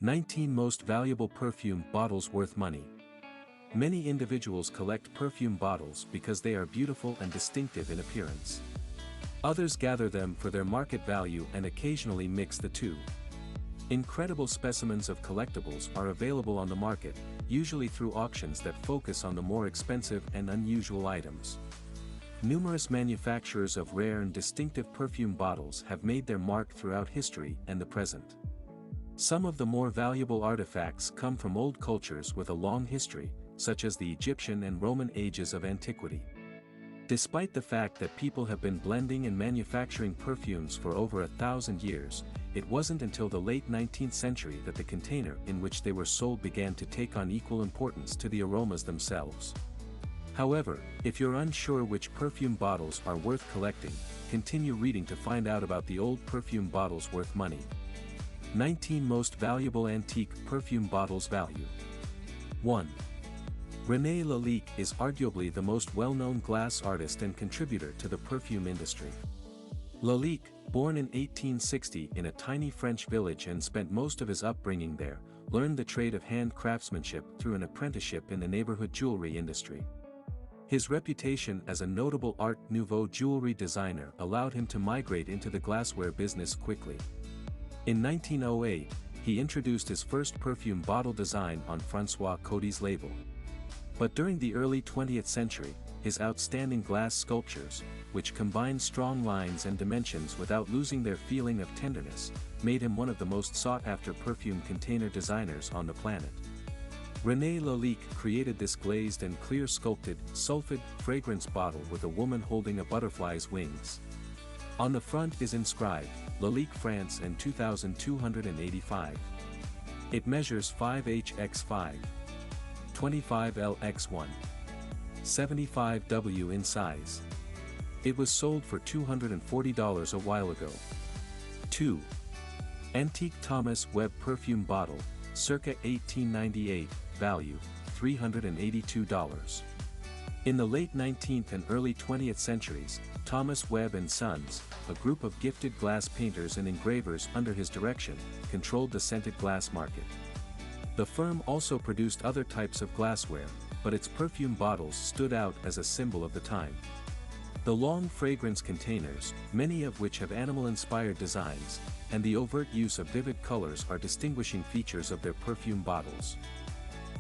19 Most Valuable Perfume Bottles Worth Money. Many individuals collect perfume bottles because they are beautiful and distinctive in appearance. Others gather them for their market value and occasionally mix the two. Incredible specimens of collectibles are available on the market, usually through auctions that focus on the more expensive and unusual items. Numerous manufacturers of rare and distinctive perfume bottles have made their mark throughout history and the present. Some of the more valuable artifacts come from old cultures with a long history, such as the Egyptian and Roman ages of antiquity. Despite the fact that people have been blending and manufacturing perfumes for over 1,000 years, it wasn't until the late 19th century that the container in which they were sold began to take on equal importance to the aromas themselves. However, if you're unsure which perfume bottles are worth collecting, continue reading to find out about the old perfume bottles worth money. 19 Most Valuable Antique Perfume Bottles Value. 1. René Lalique is arguably the most well-known glass artist and contributor to the perfume industry. Lalique, born in 1860 in a tiny French village and spent most of his upbringing there, learned the trade of hand craftsmanship through an apprenticeship in the neighborhood jewelry industry. His reputation as a notable Art Nouveau jewelry designer allowed him to migrate into the glassware business quickly. In 1908, he introduced his first perfume bottle design on François Coty's label. But during the early 20th century, his outstanding glass sculptures, which combined strong lines and dimensions without losing their feeling of tenderness, made him one of the most sought-after perfume container designers on the planet. René Lalique created this glazed and clear sculpted, sulfide, fragrance bottle with a woman holding a butterfly's wings. On the front is inscribed, Lalique France and 2285. It measures 5h×5, 25l×1, 75w in size. It was sold for $240 a while ago. 2. Antique Thomas Webb Perfume Bottle, circa 1898, value, $382. In the late 19th and early 20th centuries, Thomas Webb & Sons, a group of gifted glass painters and engravers under his direction, controlled the scented glass market. The firm also produced other types of glassware, but its perfume bottles stood out as a symbol of the time. The long fragrance containers, many of which have animal-inspired designs, and the overt use of vivid colors are distinguishing features of their perfume bottles.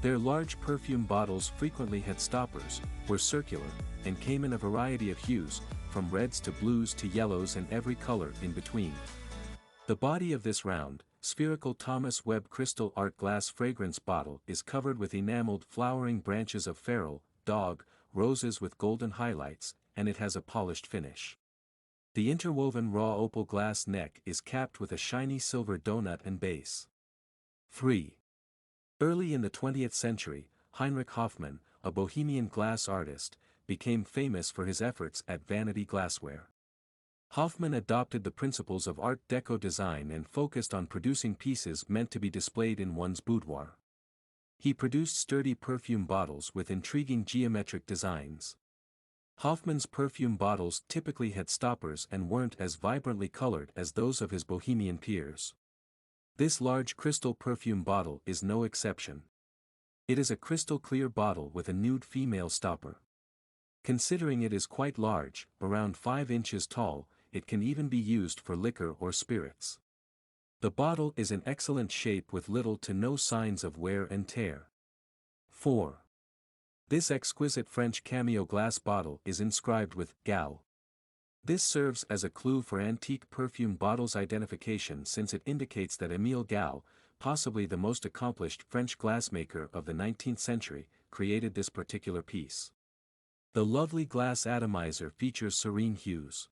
Their large perfume bottles frequently had stoppers, were circular, and came in a variety of hues, from reds to blues to yellows and every color in between. The body of this round, spherical Thomas Webb crystal art glass fragrance bottle is covered with enameled flowering branches of feral, dog, roses with golden highlights, and it has a polished finish. The interwoven raw opal glass neck is capped with a shiny silver donut and base. 3. Early in the 20th century, Heinrich Hoffmann, a Bohemian glass artist, became famous for his efforts at vanity glassware. Hoffmann adopted the principles of Art Deco design and focused on producing pieces meant to be displayed in one's boudoir. He produced sturdy perfume bottles with intriguing geometric designs. Hoffmann's perfume bottles typically had stoppers and weren't as vibrantly colored as those of his Bohemian peers. This large crystal perfume bottle is no exception. It is a crystal clear bottle with a nude female stopper. Considering it is quite large, around 5 inches tall, it can even be used for liquor or spirits. The bottle is in excellent shape with little to no signs of wear and tear. 4. This exquisite French cameo glass bottle is inscribed with Gal. This serves as a clue for antique perfume bottles identification since it indicates that Émile Gal, possibly the most accomplished French glassmaker of the 19th century, created this particular piece. The lovely glass atomizer features serene hues.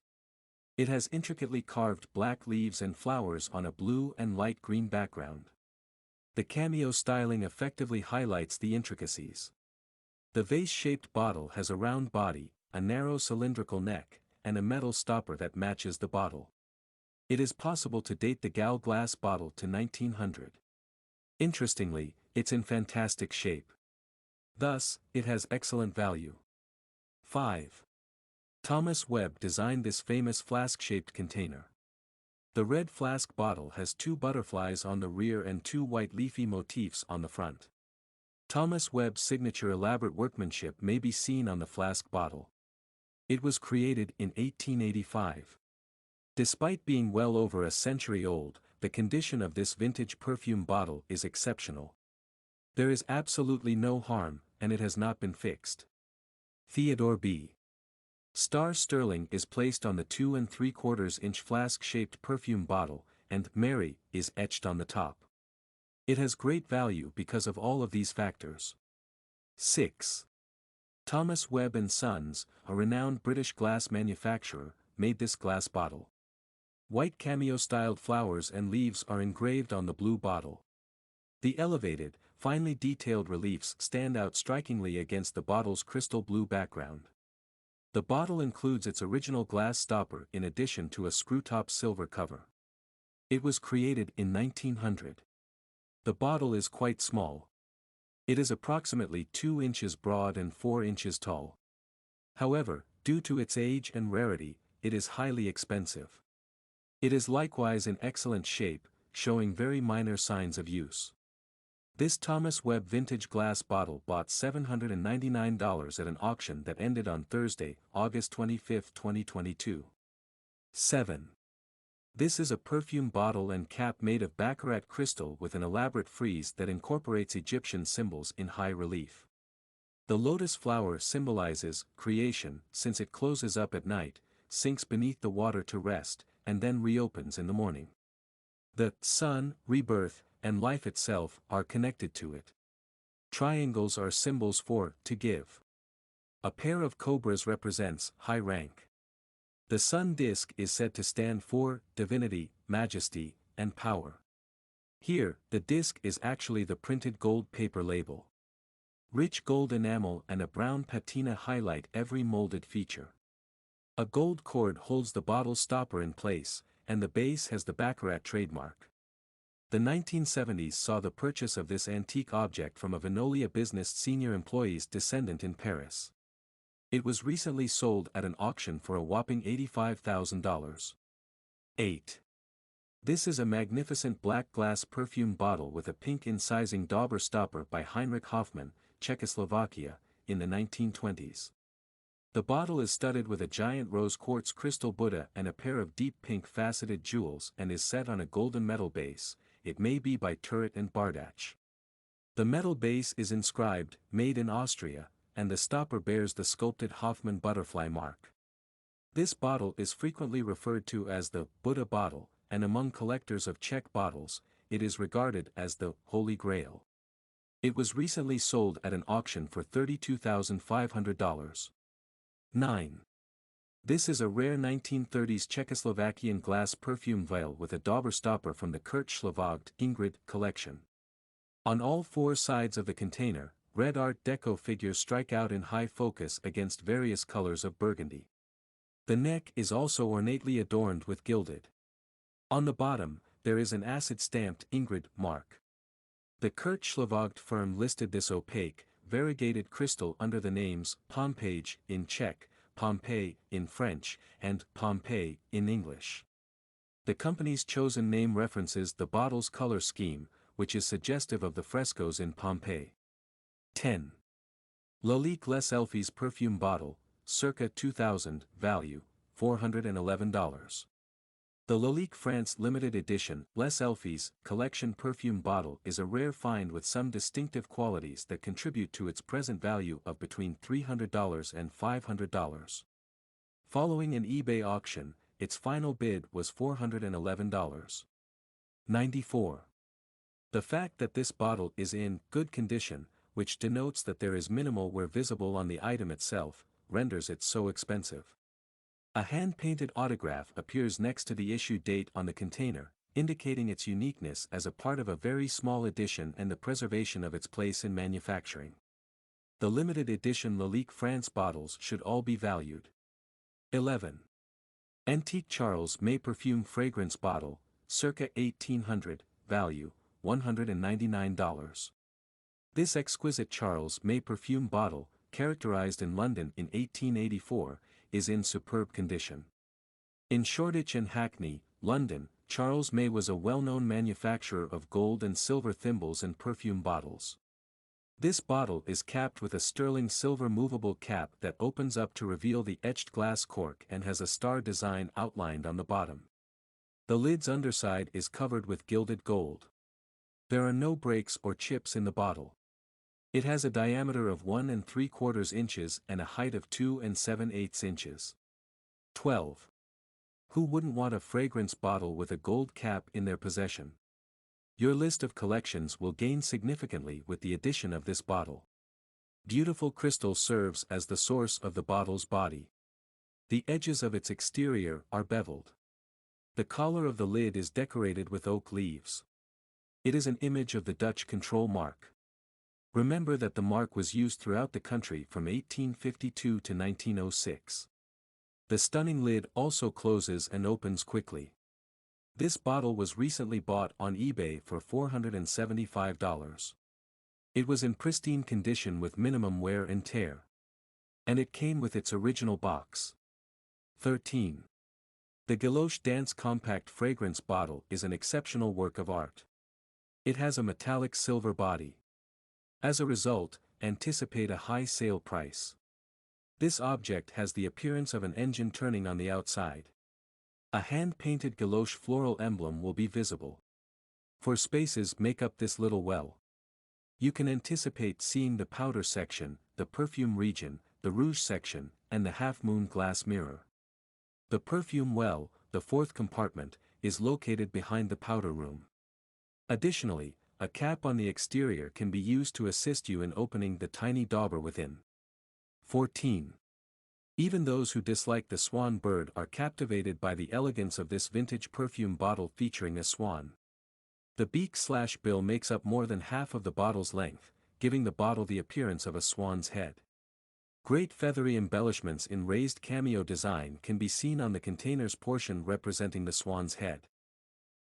It has intricately carved black leaves and flowers on a blue and light green background. The cameo styling effectively highlights the intricacies. The vase-shaped bottle has a round body, a narrow cylindrical neck, and a metal stopper that matches the bottle. It is possible to date the Gal glass bottle to 1900. Interestingly, it's in fantastic shape. Thus, it has excellent value. 5. Thomas Webb designed this famous flask-shaped container. The red flask bottle has two butterflies on the rear and two white leafy motifs on the front. Thomas Webb's signature elaborate workmanship may be seen on the flask bottle. It was created in 1885. Despite being well over a century old, the condition of this vintage perfume bottle is exceptional. There is absolutely no harm, and it has not been fixed. Theodore B. Star Sterling is placed on the 2 3/4-inch flask-shaped perfume bottle, and Mary is etched on the top. It has great value because of all of these factors. 6. Thomas Webb and Sons, a renowned British glass manufacturer, made this glass bottle. White cameo-styled flowers and leaves are engraved on the blue bottle. The elevated, finely detailed reliefs stand out strikingly against the bottle's crystal blue background. The bottle includes its original glass stopper in addition to a screw-top silver cover. It was created in 1900. The bottle is quite small. It is approximately 2 inches broad and 4 inches tall. However, due to its age and rarity, it is highly expensive. It is likewise in excellent shape, showing very minor signs of use. This Thomas Webb vintage glass bottle bought $799 at an auction that ended on Thursday, August 25, 2022. 7. This is a perfume bottle and cap made of baccarat crystal with an elaborate frieze that incorporates Egyptian symbols in high relief. The lotus flower symbolizes creation, since it closes up at night, sinks beneath the water to rest, and then reopens in the morning. The sun, rebirth, and life itself are connected to it. Triangles are symbols for to give. A pair of cobras represents high rank. The sun disk is said to stand for divinity, majesty, and power. Here, the disk is actually the printed gold paper label. Rich gold enamel and a brown patina highlight every molded feature. A gold cord holds the bottle stopper in place, and the base has the baccarat trademark. The 1970s saw the purchase of this antique object from a Venolia business senior employee's descendant in Paris. It was recently sold at an auction for a whopping $85,000. 8. This is a magnificent black glass perfume bottle with a pink incising dauber stopper by Heinrich Hoffmann, Czechoslovakia, in the 1920s. The bottle is studded with a giant rose quartz crystal Buddha and a pair of deep pink faceted jewels and is set on a golden metal base. It may be by Turret and Bardach. The metal base is inscribed, "Made in Austria," and the stopper bears the sculpted Hoffmann butterfly mark. This bottle is frequently referred to as the Buddha bottle, and among collectors of Czech bottles, it is regarded as the Holy Grail. It was recently sold at an auction for $32,500. 9. This is a rare 1930s Czechoslovakian glass perfume vial with a dauber stopper from the Kurt Schlavogd Ingrid collection. On all four sides of the container, red Art Deco figures strike out in high focus against various colors of burgundy. The neck is also ornately adorned with gilded. On the bottom, there is an acid-stamped Ingrid mark. The Kurt Schlavogd firm listed this opaque, variegated crystal under the names Pompage in Czech, Pompeii in French, and Pompeii in English. The company's chosen name references the bottle's color scheme, which is suggestive of the frescoes in Pompeii. 10. Lalique Les Elfies perfume bottle, circa 2000, value, $411. The Lalique France limited edition Les Elfies collection perfume bottle is a rare find with some distinctive qualities that contribute to its present value of between $300 and $500. Following an eBay auction, its final bid was $411. 94. The fact that this bottle is in good condition, which denotes that there is minimal wear visible on the item itself, renders it so expensive. A hand-painted autograph appears next to the issue date on the container, indicating its uniqueness as a part of a very small edition and the preservation of its place in manufacturing. The limited edition Lalique France bottles should all be valued. 11. Antique Charles May perfume fragrance bottle, circa 1800, value, $199. This exquisite Charles May perfume bottle, characterized in London in 1884, is in superb condition. In Shoreditch and Hackney, London, Charles May was a well-known manufacturer of gold and silver thimbles and perfume bottles. This bottle is capped with a sterling silver movable cap that opens up to reveal the etched glass cork and has a star design outlined on the bottom. The lid's underside is covered with gilded gold. There are no breaks or chips in the bottle. It has a diameter of 1 3/4 inches and a height of 2 7/8 inches. 12. Who wouldn't want a fragrance bottle with a gold cap in their possession? Your list of collections will gain significantly with the addition of this bottle. Beautiful crystal serves as the source of the bottle's body. The edges of its exterior are beveled. The collar of the lid is decorated with oak leaves. It is an image of the Dutch control mark. Remember that the mark was used throughout the country from 1852 to 1906. The stunning lid also closes and opens quickly. This bottle was recently bought on eBay for $475. It was in pristine condition with minimum wear and tear. And it came with its original box. 13. The Galoche Dance Compact Fragrance Bottle is an exceptional work of art. It has a metallic silver body. As a result, anticipate a high sale price. This object has the appearance of an engine turning on the outside. A hand-painted galoche floral emblem will be visible. For spaces make up this little well. You can anticipate seeing the powder section, the perfume region, the rouge section, and the half-moon glass mirror. The perfume well, the fourth compartment, is located behind the powder room. Additionally, a cap on the exterior can be used to assist you in opening the tiny dauber within. 14. Even those who dislike the swan bird are captivated by the elegance of this vintage perfume bottle featuring a swan. The beak/bill makes up more than half of the bottle's length, giving the bottle the appearance of a swan's head. Great feathery embellishments in raised cameo design can be seen on the container's portion representing the swan's head.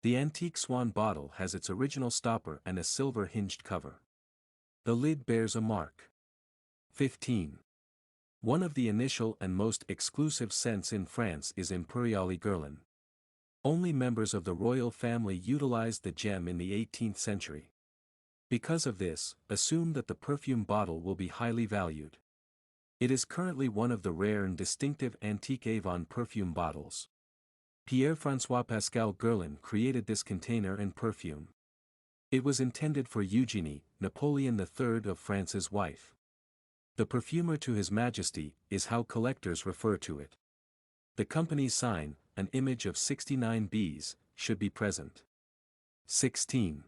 The antique swan bottle has its original stopper and a silver hinged cover. The lid bears a mark. 15. One of the initial and most exclusive scents in France is Imperiale Guerlain. Only members of the royal family utilized the gem in the 18th century. Because of this, assume that the perfume bottle will be highly valued. It is currently one of the rare and distinctive antique Avon perfume bottles. Pierre-François Pascal Guerlain created this container and perfume. It was intended for Eugénie, Napoleon III of France's wife. The perfumer to His Majesty is how collectors refer to it. The company's sign, an image of 69 bees, should be present. 16.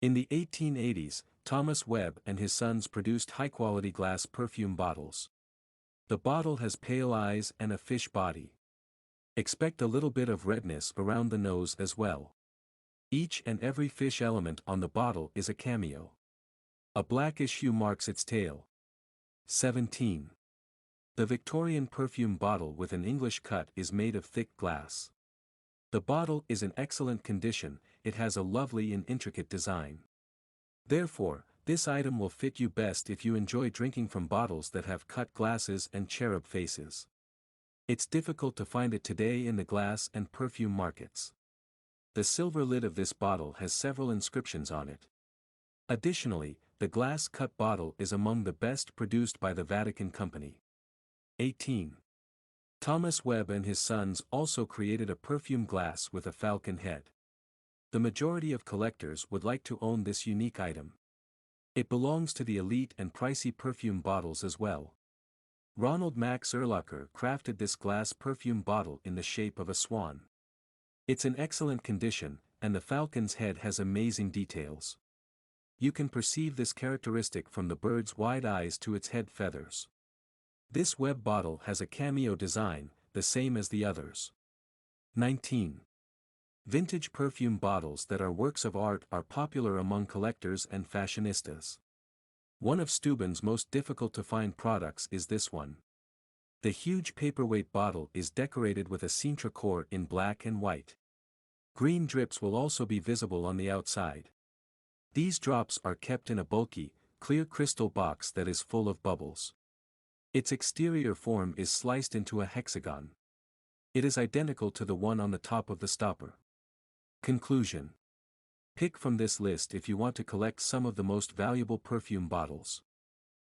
In the 1880s, Thomas Webb and his sons produced high-quality glass perfume bottles. The bottle has pale eyes and a fish body. Expect a little bit of redness around the nose as well. Each and every fish element on the bottle is a cameo. A blackish hue marks its tail. 17. The Victorian perfume bottle with an English cut is made of thick glass. The bottle is in excellent condition, it has a lovely and intricate design. Therefore, this item will fit you best if you enjoy drinking from bottles that have cut glasses and cherub faces. It's difficult to find it today in the glass and perfume markets. The silver lid of this bottle has several inscriptions on it. Additionally, the glass cut bottle is among the best produced by the Vatican Company. 18. Thomas Webb and his sons also created a perfume glass with a falcon head. The majority of collectors would like to own this unique item. It belongs to the elite and pricey perfume bottles as well. Ronald Max Erlacher crafted this glass perfume bottle in the shape of a swan. It's in excellent condition, and the falcon's head has amazing details. You can perceive this characteristic from the bird's wide eyes to its head feathers. This Webb bottle has a cameo design, the same as the others. 19. Vintage perfume bottles that are works of art are popular among collectors and fashionistas. One of Steuben's most difficult to find products is this one. The huge paperweight bottle is decorated with a cintre core in black and white. Green drips will also be visible on the outside. These drops are kept in a bulky, clear crystal box that is full of bubbles. Its exterior form is sliced into a hexagon. It is identical to the one on the top of the stopper. Conclusion. Pick from this list if you want to collect some of the most valuable perfume bottles.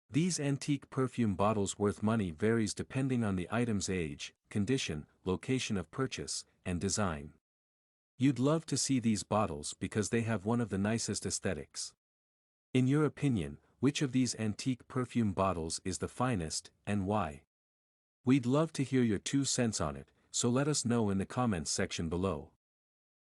These antique perfume bottles worth money varies depending on the item's age, condition, location of purchase, and design. You'd love to see these bottles because they have one of the nicest aesthetics. In your opinion, which of these antique perfume bottles is the finest, and why? We'd love to hear your 2 cents on it, so let us know in the comments section below.